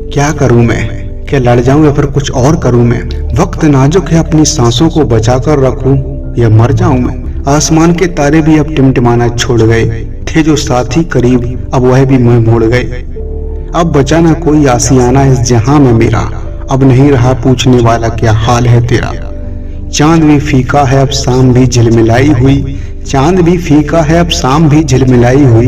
क्या करूं मैं, क्या लड़ जाऊं या फिर कुछ और करूं मैं। वक्त नाजुक है, अपनी सांसों को बचा कर रखूं या मर जाऊं मैं। आसमान के तारे भी अब टिमटिमाना छोड़ गए, थे जो साथी करीब अब वह भी मुंह मोड़ गए। अब बचा ना कोई आसियाना इस जहां में मेरा, अब नहीं रहा पूछने वाला क्या हाल है तेरा। चांद भी फीका है अब शाम भी झिलमिलाई हुई, चांद भी फीका है अब शाम भी झिलमिलाई हुई।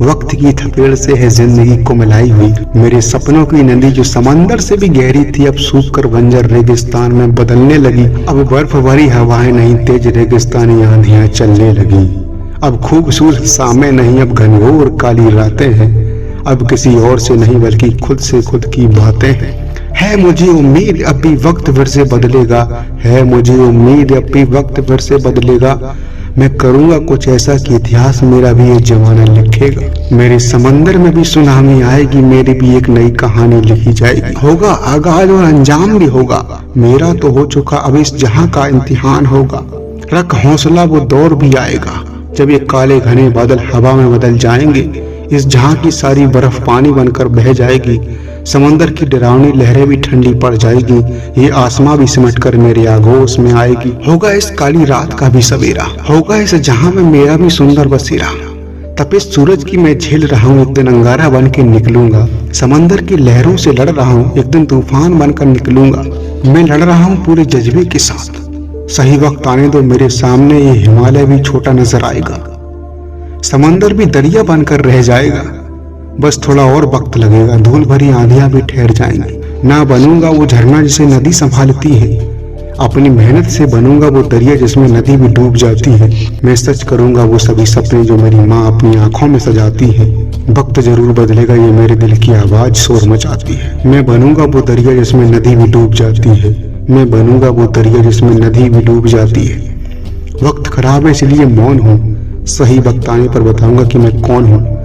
वक्त की थपेड़ से है जिंदगी को मिलाई हुई। मेरे सपनों की नदी जो समंदर से भी गहरी थी, अब सूख कर बंजर रेगिस्तान में बदलने लगी। अब बर्फ भरी हवाएं नहीं, तेज रेगिस्तानी आंधियां चलने लगी। अब खूबसूरत सामे नहीं, अब घनघोर काली रातें हैं। अब किसी और से नहीं बल्कि खुद से खुद की बातें हैं। है मुझे उम्मीद अब भी वक्त फिर से बदलेगा, है मुझे उम्मीद अब भी वक्त फिर से बदलेगा। मैं करूंगा कुछ ऐसा कि इतिहास मेरा भी ये जमाना लिखेगा। मेरे समंदर में भी सुनामी आएगी, मेरी भी एक नई कहानी लिखी जाएगी। होगा आगाज और अंजाम भी होगा, मेरा तो हो चुका अब इस जहां का इम्तिहान होगा। रख हौसला वो दौर भी आएगा, जब ये काले घने बादल हवा में बदल जाएंगे। इस जहां की सारी बर्फ पानी बनकर बह जाएगी, समंदर की डरावनी लहरें भी ठंडी पड़ जाएगी। ये आसमां भी सिमट कर मेरे आगोश में आएगी। होगा इस काली रात का भी सवेरा, होगा इस जहां में मेरा भी सुंदर बसेरा। तपिश सूरज की मैं झेल रहा हूँ, एक दिन अंगारा बन के निकलूंगा। समंदर की लहरों से लड़ रहा हूँ, एक दिन तूफान बनकर निकलूंगा। मैं लड़ रहा हूँ पूरे जज्बे के साथ, सही वक्त आने दो मेरे सामने ये हिमालय भी छोटा नजर आएगा। समंदर भी दरिया बनकर रह जाएगा, बस थोड़ा और वक्त लगेगा। धूल भरी आंधियां भी ठहर जाएंगी। ना बनूंगा वो झरना जिसे नदी संभालती है, अपनी मेहनत से बनूंगा वो दरिया जिसमें नदी भी डूब जाती है। मैं सच करूंगा वो सभी सपने जो मेरी माँ अपनी आंखों में सजाती है। वक्त जरूर बदलेगा, ये मेरे दिल की आवाज शोर मचाती है। मैं बनूंगा वो दरिया जिसमें नदी भी डूब जाती है, मैं बनूंगा वो दरिया जिसमें नदी भी डूब जाती है। वक्त खराब है इसलिए मौन हूँ, सही वक्त आने पर बताऊंगा कि मैं कौन हूँ।